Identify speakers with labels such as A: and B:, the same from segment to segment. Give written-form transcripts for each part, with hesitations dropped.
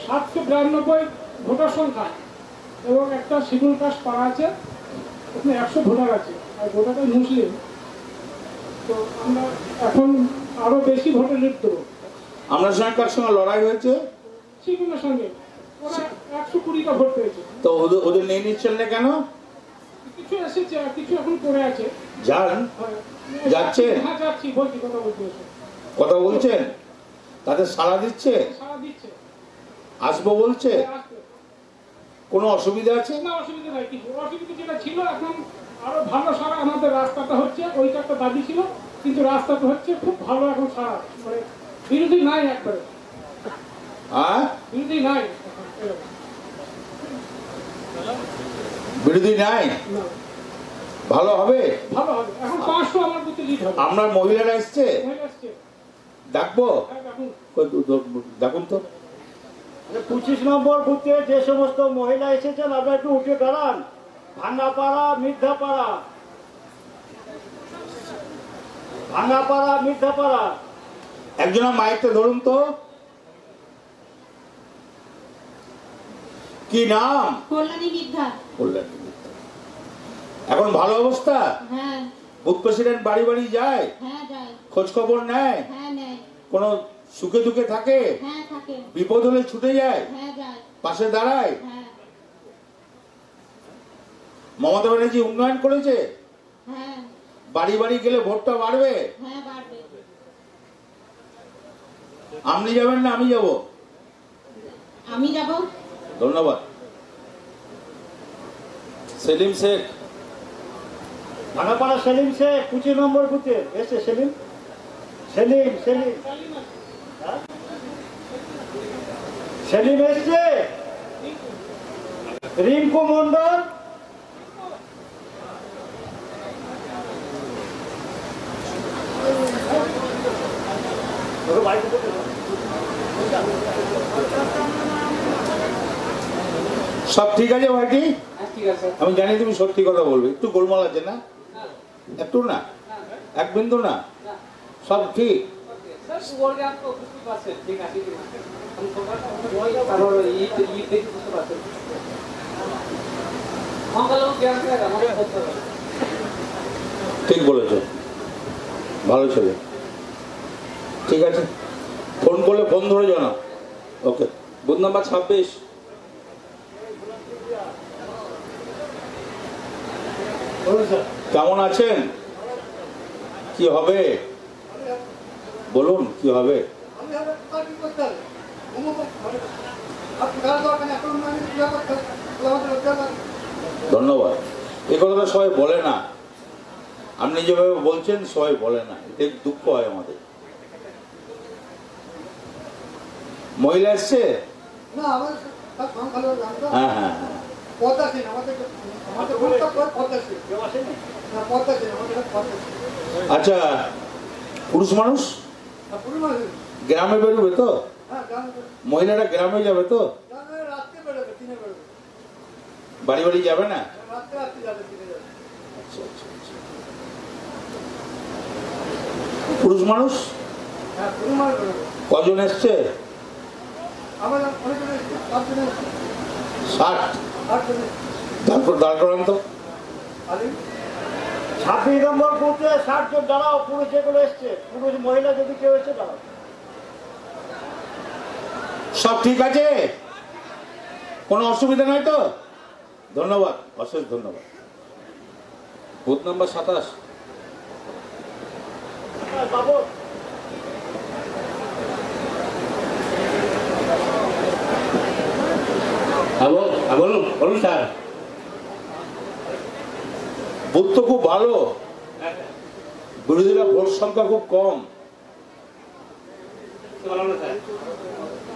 A: 792 voter সংখ্যা এবং একটা শিডিউল কাস্ট পাড়া আছে, ওখানে 100 ভোটার আছে, আর গোটাটা মুসলিম। তো আমরা এখন আরো বেশি ভোটে লিড দেবো।
B: আপনার সঙ্গে কার সঙ্গে লড়াই হয়েছে?
A: সিপিএমের সঙ্গে, ওরা 120টা ভোট পেয়েছে।
B: তো ওদের নিয়ে নিচ্ছেন না কেন?
A: কিছু এসেছে আর কিছু এখন পড়ে আছে।
B: যান, যাচ্ছেন?
A: হ্যাঁ যাচ্ছি, বলছি, কথা বলছি।
B: কথা বলছেন? তাদের সাড়া দিচ্ছে?
A: সাড়া দিচ্ছে।
B: আসবো বলছে? কোনো অসুবিধা আছে?
A: না, অসুবিধা নাই কিছু। অসুবিধা যেটা ছিল, এখন আরো ভালো সারা আমাদের রাস্তাটা হচ্ছে, ওইটা একটা দাবি ছিল, কিন্তু রাস্তাটা হচ্ছে খুব ভালো এখন সারা, মানে বিরোধী নাই একবারে।
B: হ্যাঁ,
A: বিরোধী নাই,
B: বিরোধী নাই, ভালো হবে,
A: ভালো হবে। এখন 500 আমার বুথে লিড হবে।
B: আপনার মহিলারা এসছে? ডাকবো, ডাকুন তো।
C: 25 নম্বর বুথে যে সমস্ত মহিলা এসেছেন আপনারা একটু উঠে দাঁড়ান। ভাঙ্গাপাড়া, মির্ধাপাড়া, ভাঙ্গাপাড়া, মির্ধাপাড়া।
B: একজন মাইকটা ধরুন তো। কি নাম?
D: কল্যাণী মির্ধা।
B: কল্যাণী মির্ধা। এখন ভালো অবস্থা?
D: হ্যাঁ।
B: বুথ প্রেসিডেন্ট বাড়ি বাড়ি যায়?
D: হ্যাঁ যায়।
B: খোঁজ খবর নেয়?
D: হ্যাঁ নেয়।
B: কোনো সুখে দুঃখে থাকে?
D: হ্যাঁ থাকে।
B: বিপদ হলে ছুটে যায়?
D: হ্যাঁ যায়।
B: পাশে দাঁড়ায়?
D: হ্যাঁ।
B: মমতা ব্যানার্জি উন্নয়ন করেছে?
D: হ্যাঁ।
B: বাড়ি বাড়ি গেলে ভোটটা বাড়বে?
D: হ্যাঁ বাড়বে।
B: আপনি যাবেন না আমি যাব?
D: আমি যাব।
B: ধন্যবাদ। সেলিম শেখ।
C: ভাঙ্গাপাড়া সেলিম শেখ 25 নম্বর বুথে এসে। সেলিম, সেলিম, সেলিম, সেলিম এসছে। রিঙ্কু মন্ডল,
B: সব ঠিক আছে ভাইটি? আমি জানি তুমি সত্যি কথা বলবে। একটু গোলমাল আছে না? একটু না, এক বিন্দু না, সব ঠিক? ঠিক বলেছ, ভালো ছেলে। ঠিক আছে, ফোন করলে ফোন ধরে জানা। ওকে। Booth number 26। কেমন আছেন? কি হবে বলুন, কি হবে? ধন্যবাদ। এই কথাটা সবাই বলে না, আপনি যেভাবে বলছেন সবাই বলে না, এতে দুঃখ হয় আমাদের। মহিলা এসছে? হ্যাঁ হ্যাঁ হ্যাঁ। আচ্ছা, পুরুষ মানুষ গ্রামে বেরোবে তো? মহিলারা গ্রামে যাবে তো? বাড়ি বাড়ি যাবে না? পুরুষ মানুষ কজন এসছে? 60। তারপর দাঁড় করান তো।
C: 26 নম্বর বুথে 60 জন দাঁড়াও। পুরুষ যেগুলো এসছে, পুরুষ মহিলা যদি কেউ এসে দাঁড়াও।
B: সব ঠিক আছে? কোনো অসুবিধা নাই তো? ধন্যবাদ, অশেষ ধন্যবাদ। Booth number 27। বলুন বলুন স্যার। বুথ তো খুব ভালো, বিরোধীরা ভোট সংখ্যা খুব কম।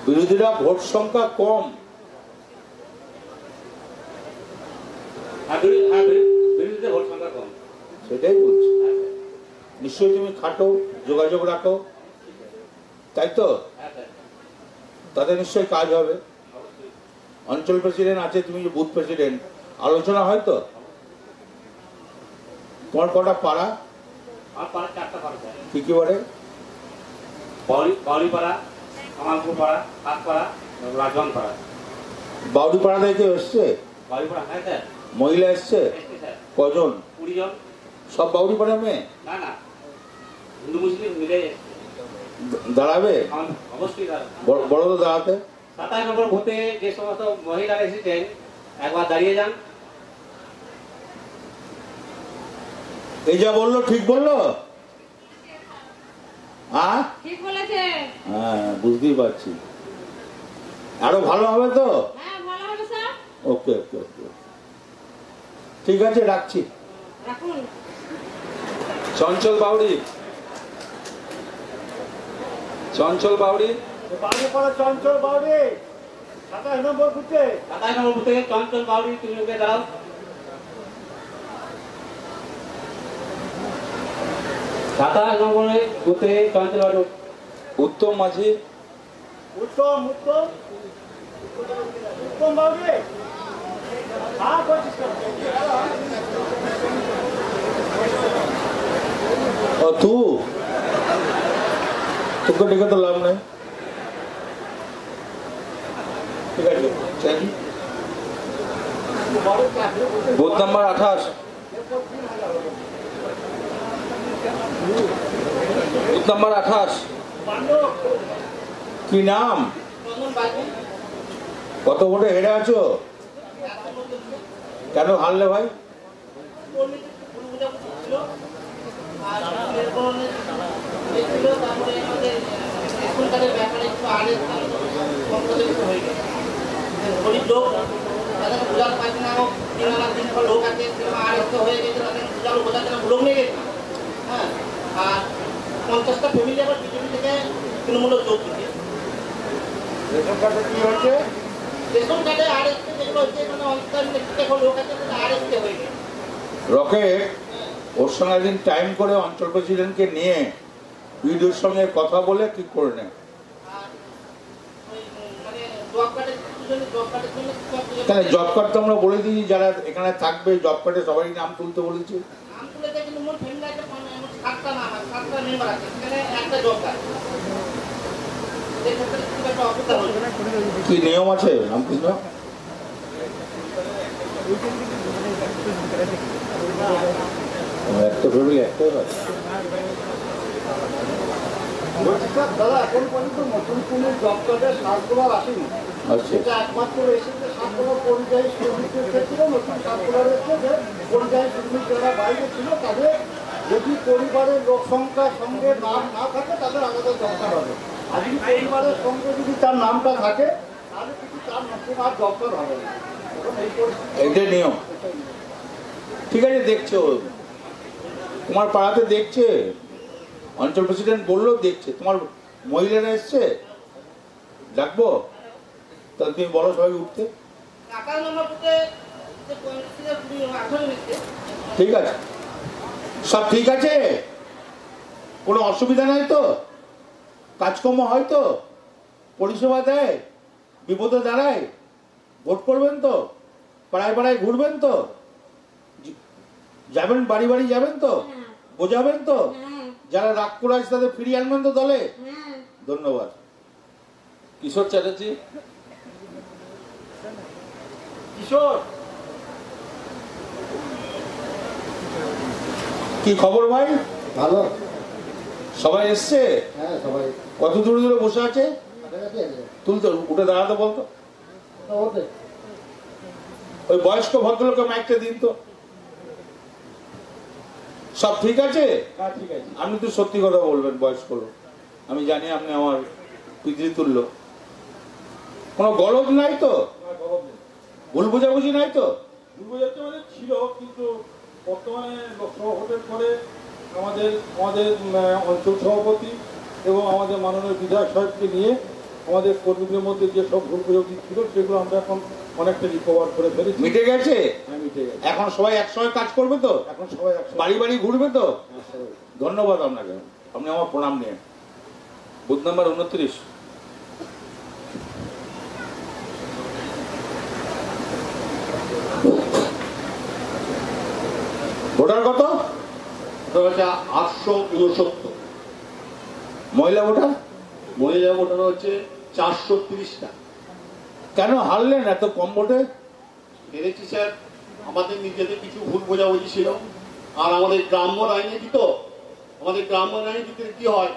B: বিরোধীরা ভোট সংখ্যা কম। সেটাই বলছি। নিশ্চয়ই তুমি খাটো, যোগাযোগ রাখো, তাই তো? তাতে নিশ্চয়ই কাজ হবে। অঞ্চল প্রেসিডেন্ট আছে, তুমি যে বুথ প্রেসিডেন্ট, আলোচনা হয় তো? তোমার কটা পাড়া? কি কি বলে?
E: বাউলিপাড়া, কামালপুর পাড়া, হাতপাড়া, রাজবান পাড়া।
B: বাউরি পাড়া থেকে এসছে,
E: বাড়ি পাড়া, হ্যাঁ স্যার।
B: মহিলা এসছে
E: এসছে স্যার,
B: কজন?
E: 20 জন।
B: সব বাউরি পাড়া মেয়ে
E: না না, হিন্দু মুসলিম মিলে এসছে।
B: দাঁড়াবে?
E: অবশ্যই দাঁড়াবে।
B: বড় তো দাঁড়াতে।
E: 27 নম্বর বুথে যে সমস্ত মহিলারা এসেছেন একবার দাঁড়িয়ে যান।
B: এই যা বললো ঠিক বললো? হ্যাঁ
D: ঠিক বলেছে।
B: হ্যাঁ, বুঝতেই পারছি। আরো ভালো হবে তো?
D: হ্যাঁ ভালো হবে স্যার।
B: ওকে ওকে ওকে, ঠিক আছে, রাখছি।
D: রাখুন।
F: চঞ্চল বাউরি, চঞ্চল বাউরি,
C: বাড়িপাড়া চঞ্চল বাউরি 27 নম্বর বুথে।
E: 27 নম্বর বুথে চঞ্চল বাউরি, তুমি ওকে দাঁড়াও। 27 নম্বরে বুথে চঞ্চল বাউরি।
F: উত্তম মাঝি,
C: উত্তম উত্তম উত্তম বাউরি। হ্যাঁ বলছিস কেন?
B: ও তোকে ডেকে তো লাভ নাই। ঠিক আছে, চল।
F: Booth number 28, booth number 28।
B: কি নাম? কত ভোটে হেরে আছো? কেন হারলে ভাই?
G: গরিব লোক তাদের বোঝাতে পারছে না, 3 লোক আছে আর হয়ে গেছে, তাদের বোঝালো বোঝাতে না, লোক নিয়ে গেছে। হ্যাঁ, আর 50টা ফ্যামিলি আবার বিজেপি থেকে তৃণমূলে যোগ দিচ্ছে।
C: রেশন কার্ডে কি হচ্ছে?
G: রেশন কার্ডে আর এসছে যেগুলো হচ্ছে, মানে অনেক লোক আছে আর এসছে হয়ে গেছে।
B: রকেট ওর সঙ্গে একদিন টাইম করে অঞ্চল প্রেসিডেন্টকে নিয়ে ভিডিওর সঙ্গে কথা বলে ঠিক করে নেয়।
G: আর ওই মানে জব কার্ডের জন্য
B: তাহলে জব কার্ড তো আমরা বলে দিই, যারা এখানে থাকবে জব কার্ডে সবাই নাম তুলতে বলেছি।
G: নাম তুলে দেয়, কিন্তু মোট ফ্যামিলি আছে 7টা নাম আছে, 7টা মেম্বার আছে, সেখানে একটা জব কার্ড। এই ক্ষেত্রে খুব একটা অসুবিধা হচ্ছে।
B: কি নিয়ম আছে রামকৃষ্ণ? একটা ফ্যামিলি একটাই হয়।
C: বলছি স্যার, দাদা এখন পর্যন্ত নতুন কোনো জব কার্ডের সার্কুলার আসেনি।
B: আচ্ছা,
C: এটা একমাত্র এসেছে সার্কুলার পরিযায়ী শ্রমিকদের ক্ষেত্রে নতুন সার্কুলার এসেছে যে পরিযায়ী শ্রমিক যারা বাইরে ছিল তাদের যদি পরিবারের লোক সংখ্যার সঙ্গে নাম না থাকে তাদের আলাদা জব কার্ড হবে। আর যদি পরিবারের সঙ্গে যদি তার নামটা থাকে তাহলে কিন্তু তার নতুন আর জব কার্ড হবে না। এখন এই পরিস্থিতি
B: এইটাই নিয়ম। ঠিক আছে, দেখছো তোমার পাড়াতে দেখছে, অঞ্চল প্রেসিডেন্ট বললো দেখছে, তোমার মহিলারা এসছে, ডাকবো? তাহলে তুমি বলো সবাই উঠতে।
G: 28 নম্বর বুথে যে 18 নিচ্ছে,
B: ঠিক আছে, সব ঠিক আছে, কোনো অসুবিধা নাই তো? কাজকর্ম হয় তো? পরিষেবা দেয়? বিপদে দাঁড়ায়? ভোট করবেন তো? পাড়ায় পাড়ায় ঘুরবেন তো? যাবেন বাড়ি বাড়ি যাবেন তো? বোঝাবেন তো? যারা রাগ করে আছে তাদের ফিরিয়ে আনবেন তো দলে? ধন্যবাদ।
F: কিশোর চ্যাটার্জি,
C: কিশোর
B: কি খবর ভাই?
C: ভালো।
B: সবাই এসছে?
C: হ্যাঁ সবাই
B: কত দূরে দূরে বসে আছে? তুলতে উঠে দাঁড়াতে বলতো। ওই বয়স্ক ভদ্রলোকে মাইকটা দিন তো। সব ঠিক আছে?
C: হ্যাঁ ঠিক আছে।
B: আপনি তো সত্যি কথা বলবেন, বয়স্ক লোক, আমি জানি আপনি আমার পিতৃতুল্য। কোনো গলদ নাই তো? ভুল বোঝাবুঝি নাই তো?
A: দুর্গযাত্রা আমাদের ছিল, কিন্তু বর্তমানে লোকসভা ভোটের পরে আমাদের অঞ্চল সভাপতি এবং আমাদের মাননীয় বিধায়ক সাহেবকে নিয়ে আমাদের কর্মীদের মধ্যে যে সব ভুল বোঝাবুঝি ছিল সেগুলো আমরা এখন অনেকটা রিকভার করে ফেলেছি।
B: মিটে গেছে?
A: হ্যাঁ, মিটে গেছে।
B: এখন সবাই একসঙ্গে কাজ করবে তো?
A: এখন সবাই একসাথে।
B: বাড়ি বাড়ি ঘুরবে তো?
A: হ্যাঁ, সবাই।
B: ধন্যবাদ আপনাকে, আপনি আমার প্রণাম নিয়ে।
F: বুথ নাম্বার 29,
B: ভোটার কত?
H: ওটা হচ্ছে 869,
B: মহিলা ভোটার?
H: মহিলা ভোটার হচ্ছে 430টা।
B: কেন হারলেন এত কম ভোটে?
H: হেরেছি স্যার, আমাদের নিজেদের কিছু ভুল বোঝাবুঝি ছিল। আর আমাদের গ্রাম্য রাজনীতি তো, আমাদের গ্রাম্য রাজনীতিতে কি হয়,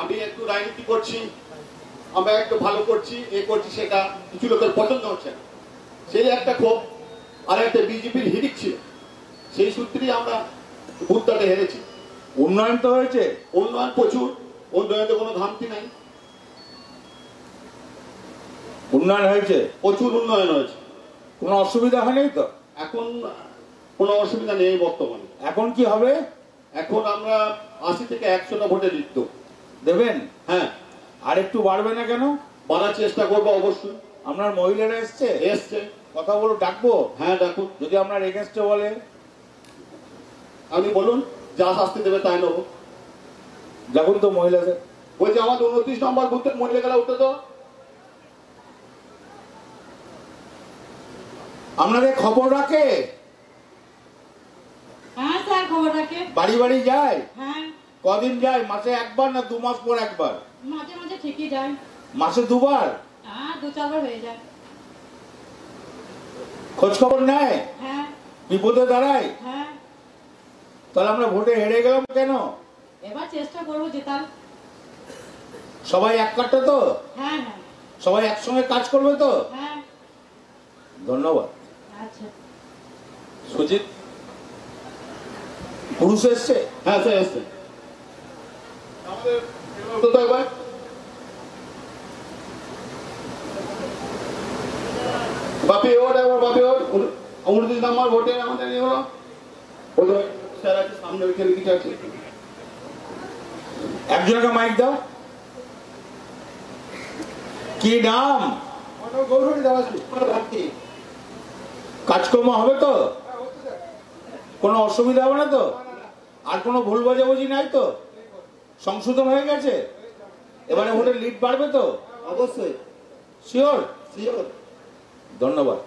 H: আমি একটু রাজনীতি করছি, আমরা একটু ভালো করছি, এ করছি, সেটা কিছু লোকের পছন্দ হচ্ছে না, সেই একটা ক্ষোভ। আর একটা বিজেপির হিড়িক ছিল, সেই সূত্রেই আমরা ভোটটাতে হেরেছি।
B: উন্নয়ন তো হয়েছে,
H: উন্নয়ন প্রচুর, উন্নয়নে কোনো ঘামতি নাই,
B: উন্নয়ন হয়েছে,
H: প্রচুর উন্নয়ন হয়েছে।
B: কোনো অসুবিধা হয়নি তো?
H: এখন কোনো অসুবিধা নেই বর্তমানে।
B: এখন কি হবে?
H: এখন আমরা 80 থেকে 100টা ভোটে জিতব।
B: দেবেন?
H: হ্যাঁ।
B: আর একটু বাড়বে না কেন?
H: বাড়ার চেষ্টা করবো অবশ্যই।
B: আপনার মহিলারা এসছে?
H: এসছে।
B: কথা বলো, ডাকবো?
H: হ্যাঁ ডাকুন।
B: যদি আপনার এগেনস্টে বলে?
H: আপনি বলুন, যা শাস্তি দেবে তাই নেবো।
B: দেখুন তো মহিলাদের।
H: বলছি আমাদের 29 নম্বর বুথের মহিলাগুলা উঠে তো।
B: আপনাদের খবর রাখে?
D: হ্যাঁ স্যার, খবর রাখে।
B: বাড়ি বাড়ি যায়?
D: হ্যাঁ।
B: কদিন যায়? মাসে একবার না 2 মাস পর একবার?
D: মাঝে মাঝে ঠিকই যায়।
B: মাসে 2 বার?
D: হ্যাঁ, 2-4 বার হয়ে যায়।
B: খোঁজ খবর নেয়?
D: হ্যাঁ।
B: বিপদে দাঁড়ায়?
D: হ্যাঁ।
B: তাহলে আমরা ভোটে হেরে গেলাম কেন?
D: এবার চেষ্টা করবো জেতার।
B: সবাই এক কাট্টা তো?
D: হ্যাঁ হ্যাঁ।
B: সবাই একসঙ্গে কাজ করবে তো?
D: হ্যাঁ।
B: ধন্যবাদ।
D: আচ্ছা।
F: সুজিত,
B: পুরুষ এসছে?
H: হ্যাঁ স্যার এসছে। আমাদের উঠে তো একবার। বাপি ওট, একবার বাপি ওট। 29 নম্বর ভোটে আমাদের ইয়ে হলো। ওই স্যার আছে সামনে, ওইখানে কিছু আছে।
B: একজনকে মাইক দাও। কি নাম?
C: গৌরী দাসী।
B: কাজকর্ম হবে তো? কোনো অসুবিধা হবে না তো? আর কোনো ভুল বোঝাবুঝি নাই তো? সংশোধন হয়ে গেছে? এবারে ভোটের লিড বাড়বে তো?
C: অবশ্যই।
B: শিওর?
C: শিওর।
B: ধন্যবাদ।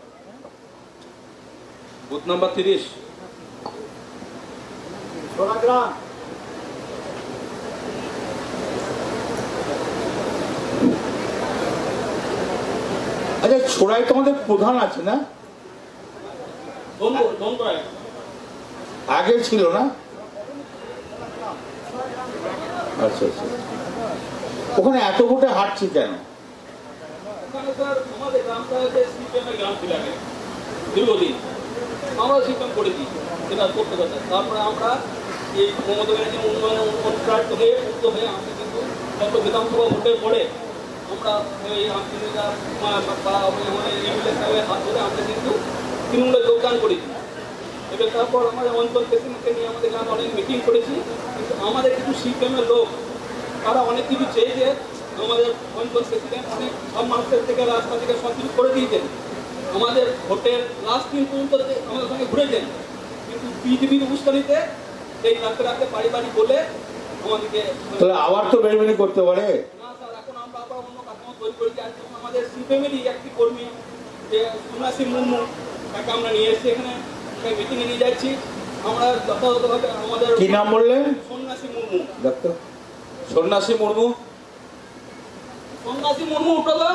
F: Booth number 30।
C: সোনাগ্রাম।
B: আচ্ছা, ছোড়াই তোমাদের প্রধান আছে না? আগে ছিল না? আচ্ছা আচ্ছা। ওখানে এত ভোটে হারছি কেন?
I: ওখানে স্যার আমাদের গ্রামটা হচ্ছে সিপিএমের গ্রাম ছিল আগে, দীর্ঘদিন আমরা সিপিএম করেছি, সেটা সত্য কথা। তারপরে আমরা এই মমতা ব্যানার্জি উন্নয়ন অনুপ্রাণিত হয়ে মুক্ত হয়ে আমরা কিন্তু গত বিধানসভা ভোটের পরে আমরা এই আমজনীরা এমএলএ সাহেবের হাত ধরে আমরা কিন্তু তৃণমূলে যোগদান করেছি। এবার তারপর আমাদের অঞ্চল প্রেসিডেন্টকে নিয়ে আমাদের গ্রামে অনেক মিটিং করেছি, কিন্তু আমাদের কিছু সিপিএমের লোক তারা অনেক কিছু চেয়েছে। আমাদের অঞ্চল প্রেসিডেন্ট অনেক সব মানুষের থেকে রাস্তা থেকে সব কিছু করে দিয়েছেন। আমাদের ভোটের লাস্ট দিন পর্যন্ত আমাদের সঙ্গে ঘুরেছেন, কিন্তু বিজেপির উস্কানিতে এই রাখতে রাখতে বাড়ি বাড়ি বলে আমাদেরকে
B: তাহলে আবার তো বেরবেনি করতে পারে।
I: না স্যার, এখন আমরা আবার অন্য কাঠামো তৈরি করেছি। আর যেমন আমাদের সিপিএমেরই একটি কর্মী যে সন্ন্যাসী মুর্মু, তাকে আমরা নিয়ে এসেছি এখানে, মিটিংয়ে নিয়ে যাচ্ছি। আমরা যথাযথভাবে আমাদের
B: কি নাম বললেন?
I: সন্ন্যাসী মুর্মু।
B: ডাক্তার
F: সন্ন্যাসী মুর্মু।
I: সন্ন্যাসী মুর্মু উঠো তো।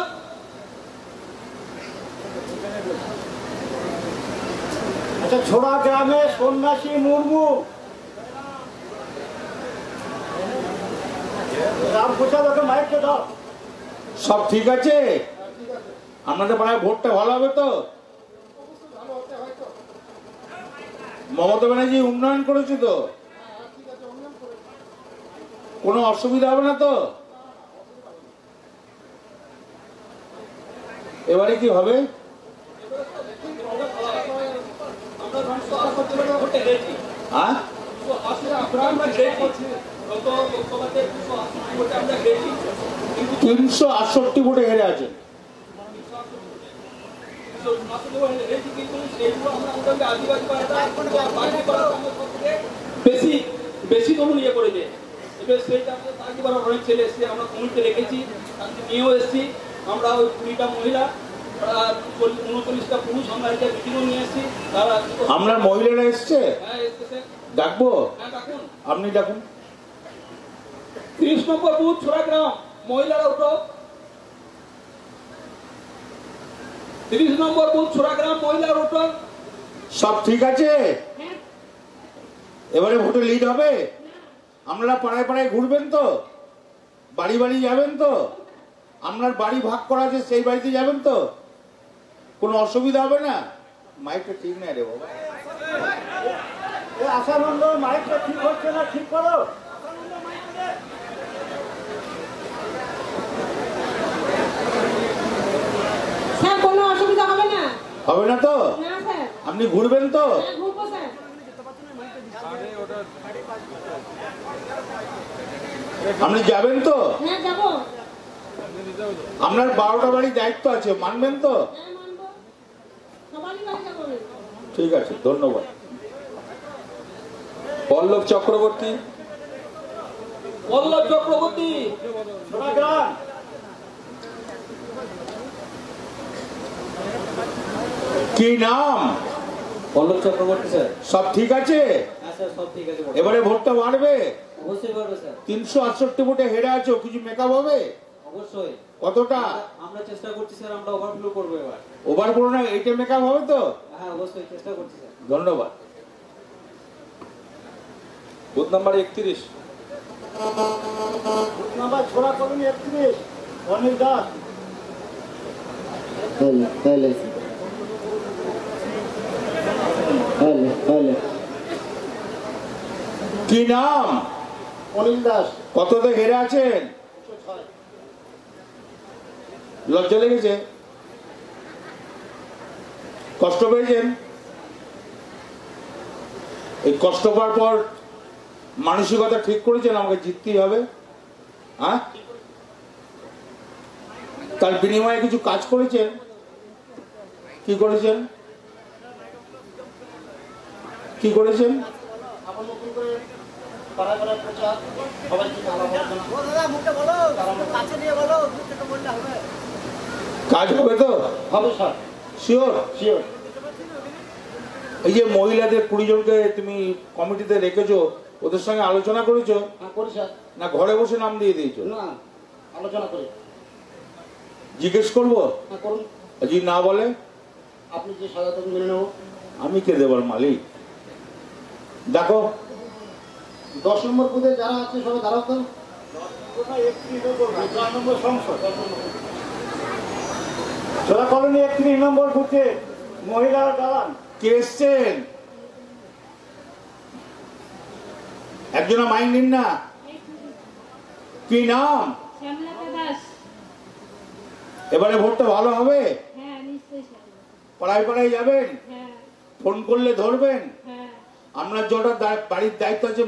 C: আচ্ছা, ছোড়া গ্রামে সন্ন্যাসী মুর্মু। রাম প্রসাদ, ওকে মাইকটা দাও।
B: সব ঠিক আছে? আপনাদের পাড়ায় ভোটটা ভালো হবে তো? মমতা ব্যানার্জি উন্নয়ন করেছে তো? কোনো অসুবিধা হবে না তো? এবারে কি হবে?
I: আমরা 280 ভোটে হেরেছি।
B: হ্যাঁ,
I: 280 আমরা হেরেছি। গত লোকসভাতে 280 ভোটে আমরা হেরেছি, কিন্তু
B: 368 ভোটে হেরে আছেন।
I: হেরেছি, কিন্তু সেইগুলো আমরা মোটামুটি আদিবাসী পাড়াটা বাড়ি পাড়াটা আমরা সব থেকে বেশি ধরুন ইয়ে করেছে। এবার সেইটা আমাদের বাড়ি পাড়ার অনেক ছেলে এসছে, আমরা কমিটিতে রেখেছি, তাদের নিয়েও এসেছি। আমরা ওই 20টা মহিলা, 39টা পুরুষ আমরা এটা মিটিংও নিয়ে এসেছি। তারা
B: আপনার মহিলারা এসছে?
I: হ্যাঁ এসেছে।
B: ডাকবো?
I: হ্যাঁ ডাকুন।
B: আপনি ডাকুন।
I: 30 নম্বর বুথ ছোড়া গ্রাম, মহিলারা উঠো। 30 নম্বর বুথ ছোড়াগ্রাম মহিলা রোটার।
B: সব ঠিক আছে?
D: হ্যাঁ।
B: এবারে ভোটে লিড হবে? আপনারা পাড়ায় পাড়ায় ঘুরবেন তো? বাড়ি বাড়ি যাবেন তো? আপনার বাড়ি ভাগ করা আছে সেই বাড়িতে যাবেন তো? কোনো অসুবিধা হবে না? মাইকটা ঠিক নাই রে বাবা।
C: আশানন্দ মাইকটা ঠিক হচ্ছে না, ঠিক করো।
D: স্যার কোনো অসুবিধা হবে না?
B: হবে না তো?
D: না স্যার।
B: আপনি ঘুরবেন তো?
D: হ্যাঁ ঘুরবো স্যার।
B: আপনি যাবেন তো?
D: হ্যাঁ যাবো।
B: আপনার 12টা বাড়ি দায়িত্ব আছে, মানবেন তো?
D: হ্যাঁ মানবো, সবারই বাড়ি যাবো।
B: ঠিক আছে, ধন্যবাদ।
F: পল্লব চক্রবর্তী।
I: পল্লব চক্রবর্তী।
C: ছোড়াগ্রাম।
B: কি নাম?
E: পল্লব চক্রবর্তী স্যার।
B: সব ঠিক আছে?
E: হ্যাঁ স্যার সব ঠিক আছে।
B: এবারে ভোটটা বাড়বে?
E: অবশ্যই পারবে স্যার।
B: 368 ভোটে হেরে আছো, কিছু মেকআপ হবে?
E: অবশ্যই।
B: কতটা?
E: আমরা চেষ্টা করছি স্যার, আমরা ওভারফ্লো করবো এবার।
B: ওভার করো না, এইটা মেকআপ হবে তো?
E: হ্যাঁ অবশ্যই চেষ্টা করছি স্যার।
B: ধন্যবাদ।
F: Booth number 31।
C: নাম্বার ছোড়া কলোনি 31, অনিল দাস।
B: কি নাম?
C: অনিল দাস।
B: কততে হেরে আছেন? লজ্জা লেগেছে? কষ্ট পেয়েছেন? এই কষ্ট পাওয়ার পর মানসিকতা ঠিক করেছেন আমাকে জিততেই হবে? হ্যাঁ, তার বিনিময়ে কিছু কাজ করেছেন? কি করেছেন? কি করেছেন?
G: আবার নতুন করে পাড়ায় পাড়ায় প্রচার, সবাইকে আলাপ আলোচনা।
B: কাজ হবে তো?
C: হবে স্যার,
B: শিওর?
C: শিওর।
B: এই যে মহিলাদের 20 জনকে তুমি কমিটিতে রেখেছো, ওদের সঙ্গে আলোচনা করেছো
C: হ্যাঁ করি স্যার।
B: না ঘরে বসে নাম দিয়ে দিয়েছো?
C: না, আলোচনা করি।
B: জিজ্ঞেস করবো?
C: হ্যাঁ করুন।
B: যদি না বলে?
C: আপনি যে সাজা দেবেন মেনে নেব।
B: আমি কে দেবার মালিক? দেখো
C: 10 নম্বর বুথে যারা আছে সবাই দাঁড়াও তো। 10 নম্বর সংসদ, ছোড়া কলোনি 31 নম্বর বুথে মহিলারা দাঁড়ান।
B: কে এসছেন? একজনা মাইন্ড নিন না। কি নাম?
D: শ্যামলতা দাস।
B: এবারে ভোটটা ভালো হবে?
D: হ্যাঁ নিশ্চয়ই স্যার।
B: পাড়ায় পাড়ায় যাবেন?
D: হ্যাঁ
B: ফোন করলে ধরবেন?
D: হ্যাঁ
B: আপনার যেটা বাড়ির দায়িত্ব আছে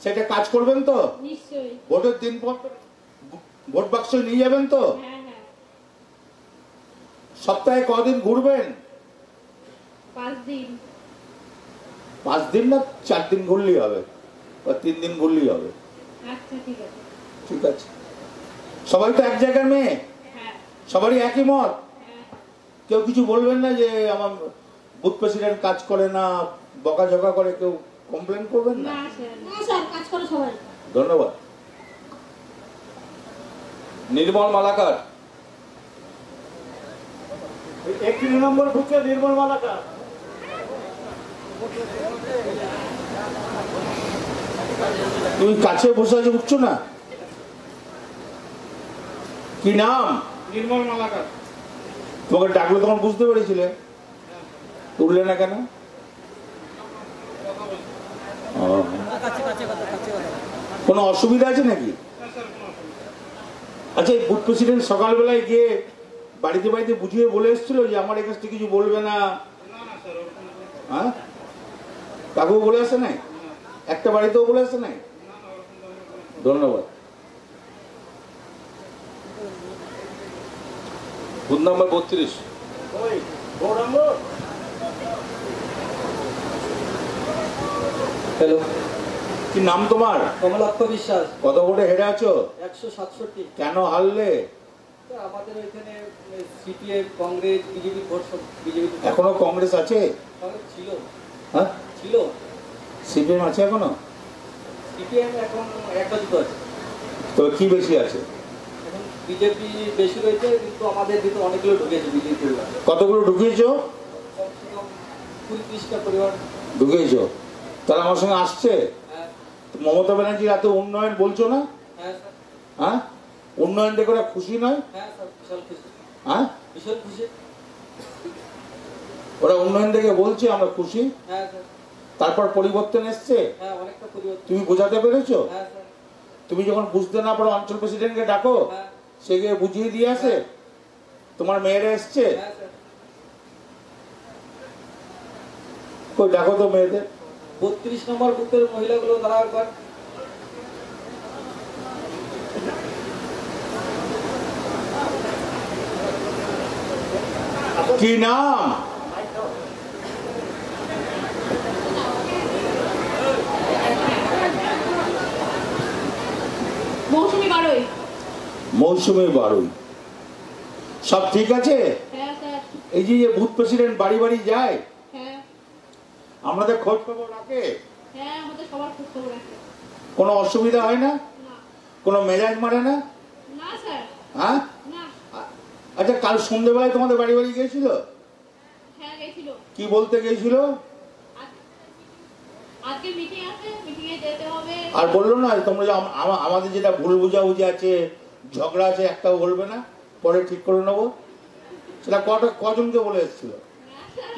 B: সেটা কাজ করবেন তো?
D: নিশ্চয়ই।
B: ভোটের দিন পর ভোট বাক্স নিয়ে যাবেন তো?
D: হ্যাঁ হ্যাঁ।
B: সপ্তাহে কদিন ঘুরবেন?
D: 5 দিন।
B: 5 দিন না 4 দিন ঘুরলেই হবে, বা 3 দিন ঘুরলেই হবে।
D: আচ্ছা ঠিক আছে।
B: ঠিক আছে। সবাই তো এক জায়গার মেয়ে,
D: হ্যাঁ
B: সবারই একই মত।
D: হ্যাঁ।
B: কেউ কিছু বলবেন না যে আমার বুথ প্রেসিডেন্ট কাজ করে না, বকাঝকা করে, কেউ কমপ্লেন করবেন না?
D: না স্যার। না স্যার কাজ করে সবাই।
B: ধন্যবাদ।
F: নির্মল মালাকার।
C: 31 নম্বর বুথে নির্মল মালাকার।
B: তুমি কাছে বসে আছো, উঠছো না? কি নাম?
A: নির্মল মালাকার।
B: তোমাকে ডাকলে তখন বুঝতে পেরেছিলে, উঠলে না কেন? কোনো অসুবিধা আছে নাকি? আচ্ছা, এই বুথ প্রেসিডেন্ট সকালবেলায় গিয়ে বাড়িতে বাড়িতে বুঝিয়ে বলে এসেছিল যে আমার কাছ থেকে কিছু বলবে না? হ্যাঁ, কাকেও বলে আসে নাই? একটা বাড়িতেও বলে আসে নাই? ধন্যবাদ।
F: Booth number 32।
C: ওই গৌরাঙ্গ।
E: হ্যালো,
B: কি নাম তোমার?
E: কমলাক্ষ বিশ্বাস।
B: কত ভোটে হেরে আছো?
E: 167।
B: কেন হারলে?
E: আমাদের ওইখানে সিপিএম, কংগ্রেস, বিজেপি ভোট সব বিজেপি।
B: এখনো কংগ্রেস আছে?
E: ছিল,
B: হ্যাঁ
E: ছিল।
B: সিপিএম আছে এখনো?
E: সিপিএম এখন একটা দুটো আছে।
B: তবে কি বেশি আছে?
E: এখন বিজেপি বেশি রয়েছে, কিন্তু আমাদের ভিতরে অনেকগুলো ঢুকেছে বিজেপি পরিবার।
B: কতগুলো ঢুকিয়েছো?
I: 20-30টা পরিবার।
B: ঢুকিয়েছো, তাহলে আমার সঙ্গে আসছে।
I: হ্যাঁ
B: মমতা ব্যানার্জির এত উন্নয়ন বলছো না?
I: হ্যাঁ স্যার।
B: হ্যাঁ, উন্নয়ন দেখে ওরা খুশি নয়?
I: হ্যাঁ স্যার, বিশাল খুশি।
B: হ্যাঁ,
I: বিশাল খুশি।
B: ওরা উন্নয়ন দেখে বলছে আমরা খুশি।
I: হ্যাঁ স্যার।
B: তারপর পরিবর্তন এসছে,
I: হ্যাঁ অনেকটা পরিবর্তন।
B: তুমি বোঝাতে পেরেছো?
I: হ্যাঁ স্যার।
B: তুমি যখন বুঝতে না পারো অঞ্চল প্রেসিডেন্টকে ডাকো,
I: হ্যাঁ
B: সে গিয়ে বুঝিয়ে দিয়ে আসে। তোমার মেয়েরা এসছে,
I: হ্যাঁ স্যার।
B: কই ডাকো তো মেয়েদের।
I: 32 নম্বর বুথের মহিলাগুলো দাঁড়াও একবার।
B: কি নাম?
D: মৌসুমি বারোই।
B: মৌসুমী বারুই। সব ঠিক আছে?
D: হ্যাঁ স্যার।
B: এই যে বুথ প্রেসিডেন্ট বাড়ি বাড়ি যায়,
D: হ্যাঁ
B: আমাদের খোঁজ খবর রাখে,
D: হ্যাঁ, আমাদের সবার খোঁজ খবর আছে।
B: কোনো অসুবিধা হয় না?
D: না
B: কোনো মেজাজ মারে না?
D: না স্যার,
B: হ্যাঁ,
D: না।
B: আচ্ছা, কাল সন্ধ্যেবেলায় তোমাদের বাড়ি বাড়ি গিয়েছিল?
D: হ্যাঁ গেছিল।
B: কি বলতে গিয়েছিল?
D: আজকে মিটিং আছে, মিটিংয়ে যেতে হবে।
B: আর বললো না তোমরা যে আমাদের যেটা ভুল বুঝাবুঝি আছে, ঝগড়া আছে, একটাও বলবে না, পরে ঠিক করে নেবো? সেটা কজনকে বলে এসেছিল?
D: না স্যার,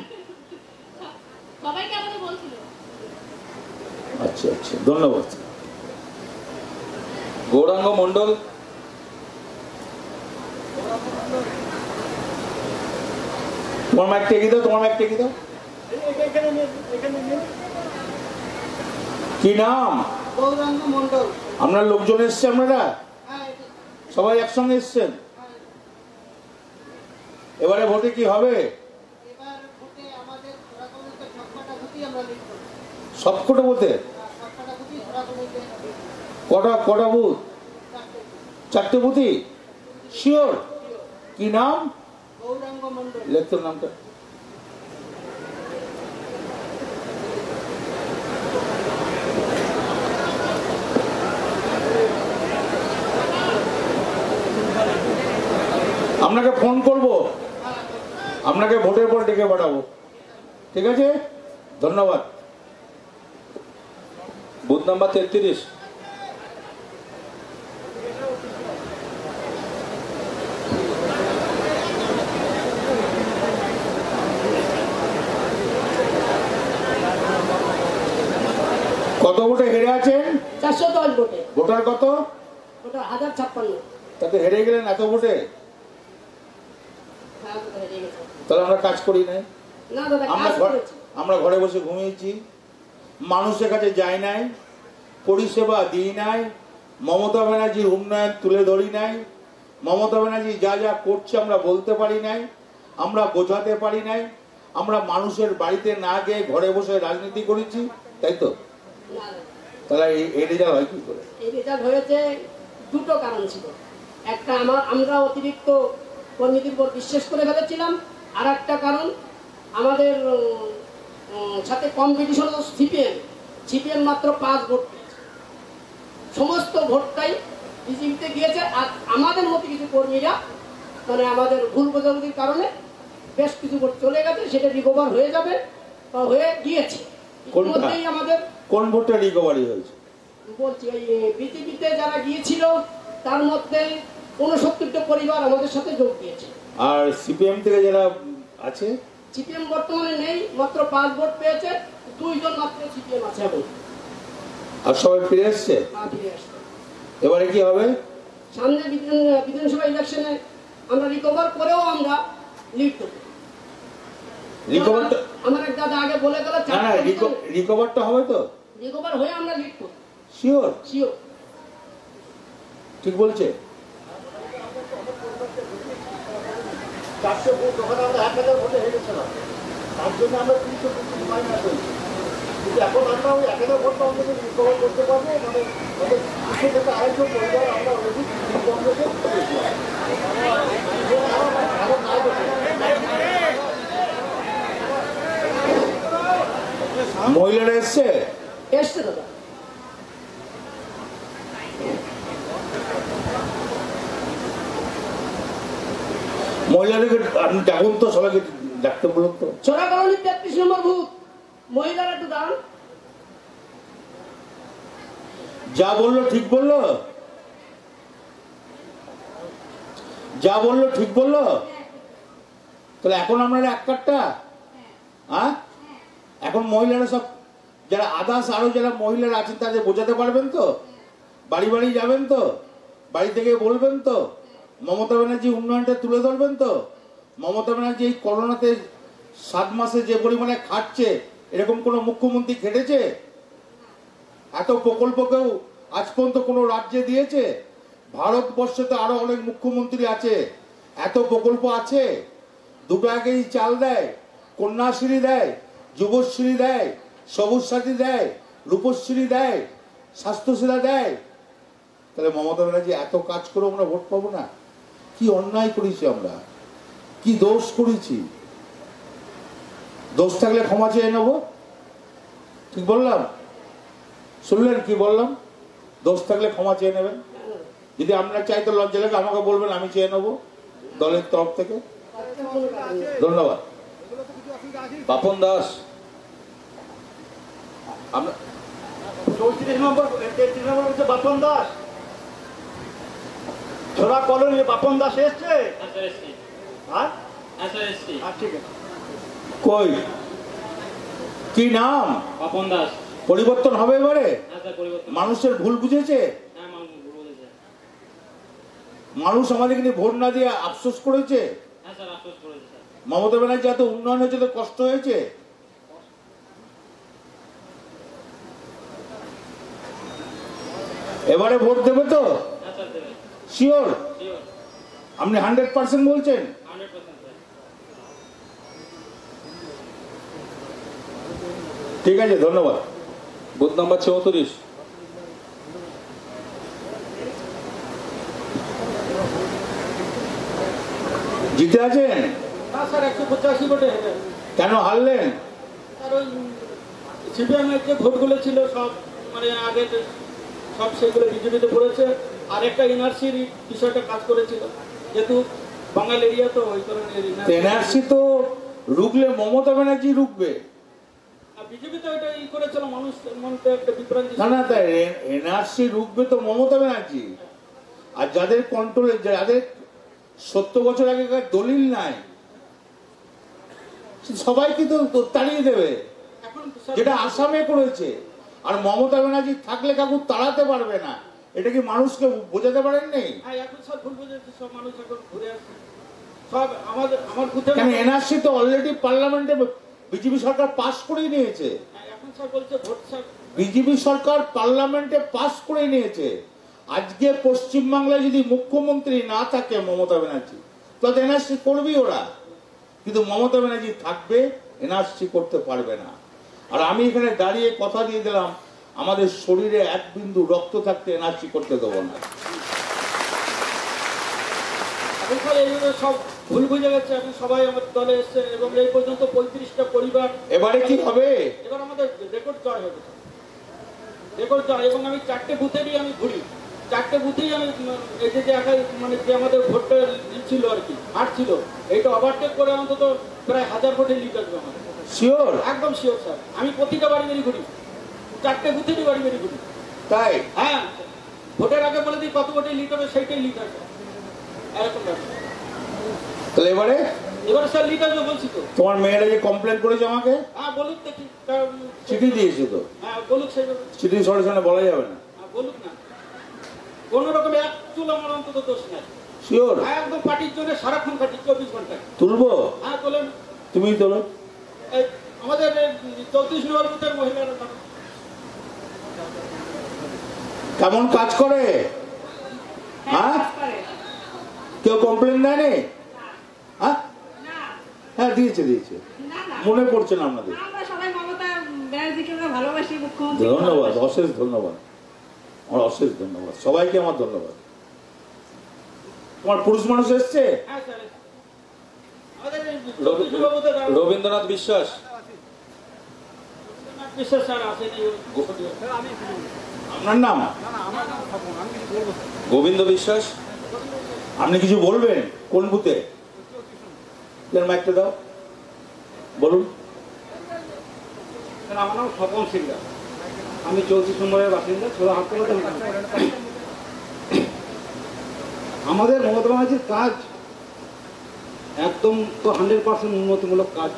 D: সবাইকে আমাদের বলছিল।
B: আচ্ছা আচ্ছা, ধন্যবাদ।
F: গৌরাঙ্গ মণ্ডল।
B: তোমার মাইক টেকে দাও, তোমার মাইক টেকে দাও। কি নাম?
C: গৌরাঙ্গ মণ্ডল।
B: আপনার লোকজন এসছে? আপনারা
C: হ্যাঁ
B: সবাই একসঙ্গে এসছেন? এবারে ভোটে কি হবে?
C: এবার ভোটে আমাদের সরাসরিতে সবকটা ভোটই আমরা লিড করব।
B: সবকটা ভোটে?
C: সবকটা ভোটই সরাসরিতে
B: কটা বুথ? 4টে বুথই? শিওর? কি নাম?
C: গৌরাঙ্গ মণ্ডল।
B: লেখতো নামটা। আপনাকে ফোন করব, আপনাকে ভোটের পর ডেকে পাঠাবো। ঠিক আছে, ধন্যবাদ।
F: Booth number 33।
B: কত ভোটে হেরে আছেন?
C: 410 ভোটে।
B: ভোটার কত?
C: ওটা 1056।
B: তাতে হেরে গেলেন এত ভোটে?
C: হ্যাঁ ওটা হেরে গেছে।
B: তাহলে আমরা কাজ করি নাই?
C: না দাদা, কাজ করেছি।
B: আমরা ঘরে বসে ঘুমিয়েছি, মানুষের কাছে যাই নাই, পরিষেবা দিই নাই, মমতা ব্যানার্জির উন্নয়ন তুলে ধরি নাই, মমতা ব্যানার্জি যা যা করছে আমরা বলতে পারি নাই, আমরা বোঝাতে পারি নাই, আমরা মানুষের বাড়িতে না গিয়ে ঘরে বসে রাজনীতি করেছি, তাই তো?
C: না দাদা,
B: তাহলে এই রেজাল্ট হয় কি করে?
C: এই রেজাল্ট হয়েছে দুটো কারণ ছিল। একটা আমরা অতিরিক্ত কর্মীদের উপর বিশ্বাস করে ফেলেছিলাম, আর একটা কারণ আমাদের সাথে কম্পিটিশন সিপিএম মাত্র 5 ভোট পেয়েছে। সমস্ত ভোটটাই বিজেপিতে গিয়েছে। আর আমাদের মতো কিছু কর্মীরা মানে আমাদের ভুল বোঝাবুঝির কারণে বেশ কিছু ভোট চলে গেছে, সেটা রিকভার হয়ে যাবে বা হয়ে গিয়েছে। ইতিমধ্যেই আমাদের
B: কোন ভোটটা রিকভারি হয়েছে?
C: বলছি ওই বিজেপিতে যারা গিয়েছিল তার মধ্যে 69টা পরিবার আমাদের সাথে যোগ দিয়েছে।
B: আর সিপিএম থেকে যারা আছে?
C: সিপিএম বর্তমানে নেই, মাত্র 5 ভোট পেয়েছে, 2 জন মাত্র সিপিএম আছে এখন।
B: আর সবাই ফিরে এসছে?
C: ফিরে আসছে।
B: এবারে কি হবে?
C: সামনে বিধানসভা ইলেকশনে আমরা রিকভার করেও আমরা লিড করব।
B: রিকভারটা
C: আমার এক দাদা আগে বলে গেল,
B: না রিকভারটা হবে তো?
C: রিকভার হয়ে আমরা লিড করব।
B: শিওর?
C: শিওর।
B: ঠিক বলছে?
C: 400 ভোট ওখানে আমরা 1000 ভোটে হেরেছিলাম, তার জন্য আমরা 325 মাইনাস হয়েছি। কিন্তু এখন আমরা ওই 1000 ভোটটা অন্তত রিকভার করতে পারবো। মানে 200 থেকে 250 পরিবার আমরা অলরেডি কংগ্রেসে
B: মহিলারা এসছে?
C: এসছে দাদা।
B: মহিলাদেরকে আপনি ডাকুন তো, সবাইকে ডাকতে বলুন তো।
G: ছড়া কলোনি 33 নম্বর বুথ, মহিলারা একটু দাঁড়ান।
B: যা বললো ঠিক বললো, যা বললো ঠিক বললো। তাহলে এখন আপনারা এক কাটটা, হ্যাঁ এখন মহিলারা সব যারা আদার্স আরো যারা মহিলারা আছেন তাদের বোঝাতে পারবেন তো, বাড়ি বাড়ি যাবেন তো, বাড়ি থেকে বলবেন তো, মমতা ব্যানার্জি উন্নয়নটা তুলে ধরবেন তো। মমতা ব্যানার্জি এই করোনাতে 7 মাসে যে পরিমাণে খাটছে, এরকম কোন মুখ্যমন্ত্রী খেটেছে? এত প্রকল্পকেও আজ পর্যন্ত কোনো রাজ্যে দিয়েছে? ভারতবর্ষে তো আরো অনেক মুখ্যমন্ত্রী আছে, এত প্রকল্প আছে। 2 টাকায় চাল দেয়, কন্যাশ্রী দেয়, যুবশ্রী দেয়, সবুজ সাথী দেয়, রূপশ্রী দেয়, স্বাস্থ্যসেবা দেয়। তাহলে মমতা ব্যানার্জি এত কাজ করে আমরা ভোট পাবো না? কি অন্যায় করেছি আমরা, কি দোষ করেছি? দোষ থাকলে ক্ষমা চেয়ে নেবো, ঠিক বললাম? শুনলেন কি বললাম? দোষ থাকলে ক্ষমা চেয়ে নেবেন। যদি আপনার চাইতে লজ্জা লাগে আমাকে বলবেন, আমি চেয়ে নেবো দলের তরফ থেকে। ধন্যবাদ।
F: বাপন দাস।
C: 34 নম্বর 33 নম্বর হচ্ছে বাপন দাস। ছড়া কলোনি বাপন দাস এসছে? হ্যাঁ ঠিক আছে।
B: কই কি নাম?
E: বাপন দাস।
B: পরিবর্তন হবে এবারে?
E: পরিবর্তন।
B: মানুষের ভুল বুঝেছে? মানুষ আমাদেরকে নিয়ে ভোট না দিয়ে আফসোস করেছে। মমতা ব্যানার্জি এত উন্নয়ন হয়েছে তো কষ্ট হয়েছে। এবারে ভোট দেবে তো? শিওর? আপনি 100% বলছেন? ঠিক আছে, ধন্যবাদ।
F: Booth number 34।
B: জিতে আছেন?
A: না স্যার, 185 ভোটে হেরে।
B: কেন হারলেন?
A: আর ওই সিপিএম এর যে ভোটগুলো ছিল সব মানে আগে সব সেগুলো বিজেপিতে পড়েছে। আর একটা এনআরসির বিষয়টা কাজ করেছিল, যেহেতু বাঙাল এরিয়া তো ওই কারণে
B: এনআরসি তো রুখলে মমতা ব্যানার্জি রুখবে।
A: বিজেপি তো এটা ই করেছিল, মানুষ মধ্যে একটা বিভ্রান্তি।
B: না না, তাই এনআরসি রুখবে তো মমতা ব্যানার্জি। আর যাদের কন্ট্রোলে, যাদের 70 বছর আগেকার দলিল নাই, সবাইকে তো তাড়িয়ে দেবে, যেটা আসামে করেছে। আর মমতা ব্যানার্জি থাকলে কাকু তাড়াতে পারবে না। এটা কি মানুষকে বোঝাতে পারেননি?
A: এখন সব ভুল বুঝেছে, সব মানুষ এখন ঘুরে আসছে সব। আমার বুথে
B: কেন এনআরসি তো অলরেডি পার্লামেন্টে বিজেপি সরকার পাস করে নিয়েছে।
A: এখন সব বলছে ভোট সব
B: বিজেপি সরকার পার্লামেন্টে পাস করে নিয়েছে। আজকে পশ্চিমবাংলায় যদি মুখ্যমন্ত্রী না থাকে মমতা ব্যানার্জি, তাহলে এনআরসি করবেই ওরা। কিন্তু মমতা ব্যানার্জি থাকবে, এনআরসি করতে পারবে না। আর আমি এখানে দাঁড়িয়ে কথা দিয়ে দিলাম, আমাদের শরীরে 1 বিন্দু রক্ত থাকতে এনআরসি করতে দেবো না।
A: এখন স্যার এইভাবে সব ভুল বুঝে গেছে। এখন সবাই আমার দলে এসছে এবং এই পর্যন্ত 35টা পরিবার।
B: এবারে কি হবে?
A: এবার আমাদের রেকর্ড জয় হবে, রেকর্ড জয়। এবং আমি 4টে বুথেরই আমি ঘুরি, 4টে বুথেই আমি এই যে মানে যে আমাদের ভোটটা ছিল আর কি, হার ছিল, এইটা ওভারটেক করে অন্তত প্রায় 1000 ভোটে লিড আসবে আমাদের।
B: শিওর?
A: একদম শিওর স্যার। আমি প্রতিটা বাড়ি বাড়ি ঘুরি, 4টে বুথেরই বাড়ি বাড়ি ঘুরি।
B: তাই?
A: হ্যাঁ, ভোটের আগে বলে দিই কত ভোটে লিড হবে, সেইটাই লিড আসবে। এরকম ব্যাপার।
B: তাহলে
A: এবারে স্যার লিড আসবে বলছি তো।
B: তোমার মেয়েরা যে কমপ্লেন করেছে আমাকে,
A: হ্যাঁ বলুক দেখি।
B: চিঠি দিয়েছে তো?
A: হ্যাঁ বলুক, সেইভাবে
B: চিঠি সরাসরি বলা যাবে না।
A: বলুক না, কোন রকম এক চুল আমার অন্তত দোষ নাই।
B: শিওর?
A: একদম পার্টির জন্য সারাক্ষণ কাটি, 24 ঘন্টায়।
B: তুলবো?
A: হ্যাঁ তোলেন,
B: তুমি তোলো।
A: আমাদের 34 নম্বর বুথের মহিলারা
B: কেমন কাজ করে? হ্যাঁ, কেউ কমপ্লেন দেয়নি? হ্যাঁ হ্যাঁ দিয়েছে, মনে পড়ছে না আপনাদের? ধন্যবাদ, অশেষ ধন্যবাদ, আমার অশেষ ধন্যবাদ সবাইকে, আমার ধন্যবাদ। তোমার পুরুষ মানুষ এসছে?
F: রবীন্দ্রনাথ বিশ্বাস।
B: আপনার নাম?
F: গোবিন্দ বিশ্বাস।
B: আপনি কিছু বলবেন? কোন বুথে? মাইকটা দাও, বলুন।
J: স্যার আমার নাম স্বপন সিকদার, আমি 34 নম্বরের বাসিন্দা, ছোলা হাত তোলাতে। আমাদের মমতা ব্যানার্জির কাজ একদম তো 100% উন্নতিমূলক কাজ।